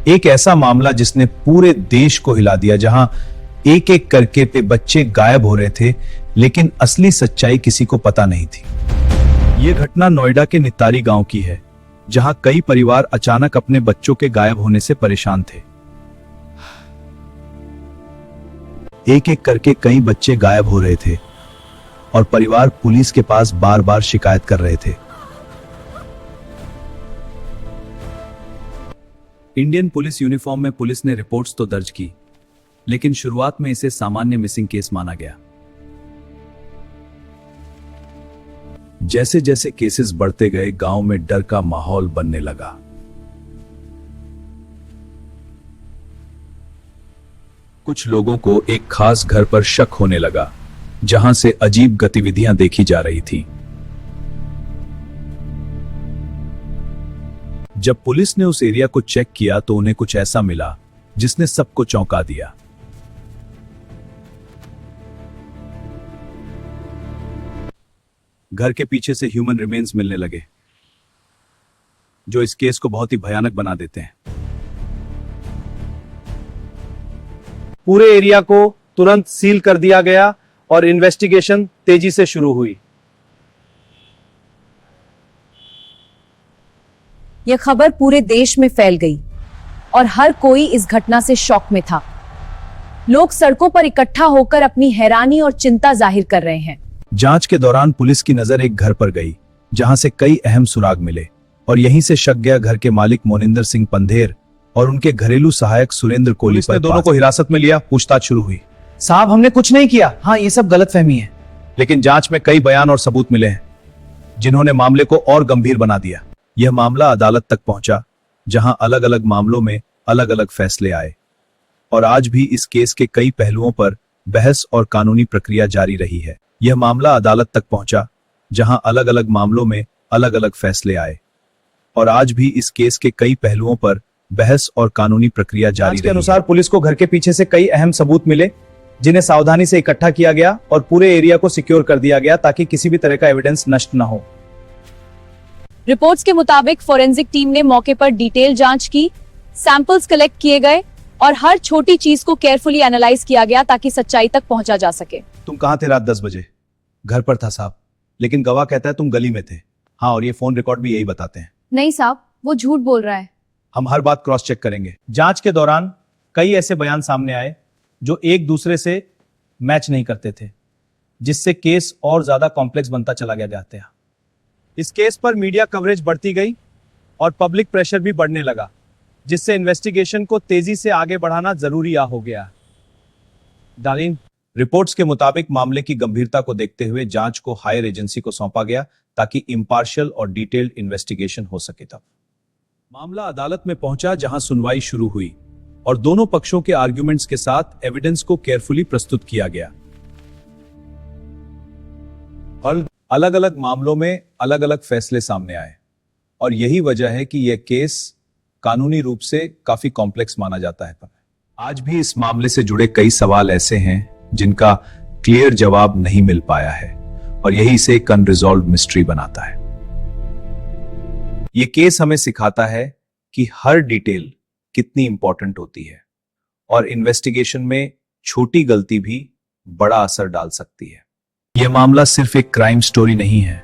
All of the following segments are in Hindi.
एक ऐसा मामला जिसने पूरे देश को हिला दिया, जहां एक एक करके पे बच्चे गायब हो रहे थे, लेकिन असली सच्चाई किसी को पता नहीं थी। यह घटना नोएडा के नितारी गांव की है, जहां कई परिवार अचानक अपने बच्चों के गायब होने से परेशान थे। एक एक करके कई बच्चे गायब हो रहे थे और परिवार पुलिस के पास बार बार शिकायत कर रहे थे। इंडियन पुलिस यूनिफॉर्म में पुलिस ने रिपोर्ट्स तो दर्ज की, लेकिन शुरुआत में इसे सामान्य मिसिंग केस माना गया। जैसे जैसे केसेस बढ़ते गए, गांव में डर का माहौल बनने लगा। कुछ लोगों को एक खास घर पर शक होने लगा, जहां से अजीब गतिविधियां देखी जा रही थी। जब पुलिस ने उस एरिया को चेक किया तो उन्हें कुछ ऐसा मिला जिसने सबको चौंका दिया। घर के पीछे से ह्यूमन रिमेन्स मिलने लगे, जो इस केस को बहुत ही भयानक बना देते हैं। पूरे एरिया को तुरंत सील कर दिया गया और इन्वेस्टिगेशन तेजी से शुरू हुई। यह खबर पूरे देश में फैल गई और हर कोई इस घटना से शॉक में था। लोग सड़कों पर इकट्ठा होकर अपनी हैरानी और चिंता जाहिर कर रहे हैं। जांच के दौरान पुलिस की नजर एक घर पर गई, जहां से कई अहम सुराग मिले और यहीं से शक गया घर के मालिक मोनिंदर सिंह पंधेर और उनके घरेलू सहायक सुरेंद्र कोहली पर। दोनों को हिरासत में लिया, पूछताछ शुरू हुई। साहब, हमने कुछ नहीं किया। हाँ, ये सब गलतफहमी है। लेकिन जांच में कई बयान और सबूत मिले हैं, जिन्होंने मामले को और गंभीर बना दिया। यह मामला अदालत तक पहुंचा, जहां अलग अलग मामलों में अलग अलग फैसले आए और आज भी इस केस के कई पहलुओं पर बहस और कानूनी प्रक्रिया जारी रही है। यह मामला अदालत तक पहुंचा, जहां अलग अलग मामलों में अलग अलग फैसले आए और आज भी इस केस के कई पहलुओं पर बहस और कानूनी प्रक्रिया जारी रही है। के अनुसार पुलिस को घर के पीछे से कई अहम सबूत मिले, जिन्हें सावधानी से इकट्ठा किया गया और पूरे एरिया को सिक्योर कर दिया गया ताकि किसी भी तरह का एविडेंस नष्ट न हो। रिपोर्ट्स के मुताबिक फोरेंसिक टीम ने मौके पर डिटेल जांच की, सैंपल्स कलेक्ट किए गए और हर छोटी चीज को केयरफुली एनालाइज किया गया ताकि सच्चाई तक पहुंचा जा सके। तुम कहां थे रात 10 बजे? घर पर था साहब, लेकिन गवाह कहता है तुम गली में थे। हाँ, और ये फोन रिकॉर्ड भी यही बताते हैं। नहीं साहब, वो झूठ बोल रहा है। हम हर बात क्रॉस चेक करेंगे। जांच के दौरान कई ऐसे बयान सामने आए जो एक दूसरे से मैच नहीं करते थे, जिससे केस और ज्यादा कॉम्प्लेक्स बनता चला गया। इस केस पर मीडिया कवरेज बढ़ती गई और पब्लिक प्रेशर भी बढ़ने लगा, जिससे इन्वेस्टिगेशन को तेजी से आगे बढ़ाना जरूरी हो गया। डार्लिन, रिपोर्ट्स के मुताबिक मामले की गंभीरता को देखते हुए जांच को हायर एजेंसी को सौंपा गया ताकि इम्पार्शियल और डिटेल्ड इन्वेस्टिगेशन हो सके। तब मामला अदालत में पहुंचा, जहां सुनवाई शुरू हुई और दोनों पक्षों के आर्ग्यूमेंट्स के साथ एविडेंस को केयरफुली प्रस्तुत किया गया और अलग अलग मामलों में अलग अलग फैसले सामने आए और यही वजह है कि यह केस कानूनी रूप से काफी कॉम्प्लेक्स माना जाता है। आज भी इस मामले से जुड़े कई सवाल ऐसे हैं जिनका क्लियर जवाब नहीं मिल पाया है और यही इसे एक अनरिजॉल्व्ड मिस्ट्री बनाता है। यह केस हमें सिखाता है कि हर डिटेल कितनी इंपॉर्टेंट होती है और इन्वेस्टिगेशन में छोटी गलती भी बड़ा असर डाल सकती है। यह मामला सिर्फ एक क्राइम स्टोरी नहीं है,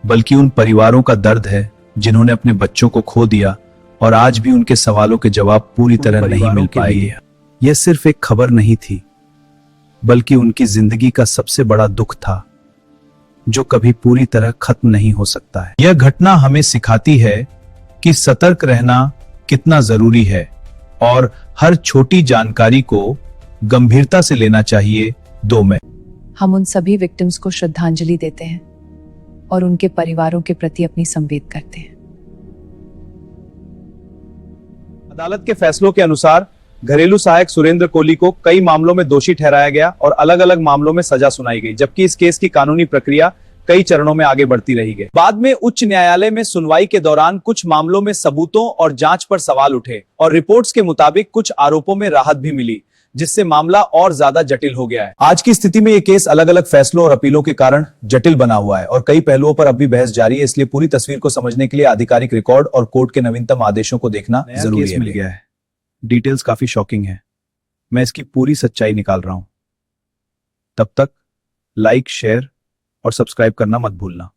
बल्कि उन परिवारों का दर्द है जिन्होंने अपने बच्चों को खो दिया और आज भी उनके सवालों के जवाब पूरी तरह नहीं मिल पाए हैं। यह सिर्फ एक खबर नहीं थी, बल्कि उनकी जिंदगी का सबसे बड़ा दुख था, जो कभी पूरी तरह खत्म नहीं हो सकता है। यह घटना हमें सिखाती है कि सतर्क रहना कितना जरूरी है और हर छोटी जानकारी को गंभीरता से लेना चाहिए। हम उन सभी विक्टिम्स को श्रद्धांजलि देते हैं और उनके परिवारों के प्रति अपनी संवेद करते हैं। अदालत के फैसलों के अनुसार घरेलू सहायक सुरेंद्र कोहली को कई मामलों में दोषी ठहराया गया और अलग अलग मामलों में सजा सुनाई गई, जबकि इस केस की कानूनी प्रक्रिया कई चरणों में आगे बढ़ती रही गई। बाद में उच्च न्यायालय में सुनवाई के दौरान कुछ मामलों में सबूतों और जांच पर सवाल उठे और रिपोर्ट्स के मुताबिक कुछ आरोपों में राहत भी मिली, जिससे मामला और ज्यादा जटिल हो गया है। आज की स्थिति में यह केस अलग अलग फैसलों और अपीलों के कारण जटिल बना हुआ है और कई पहलुओं पर अब भी बहस जारी है। इसलिए पूरी तस्वीर को समझने के लिए आधिकारिक रिकॉर्ड और कोर्ट के नवीनतम आदेशों को देखना जरूरी है। डिटेल्स काफी शॉकिंग है। मैं इसकी पूरी सच्चाई निकाल रहा हूं। तब तक लाइक, शेयर और सब्सक्राइब करना मत भूलना।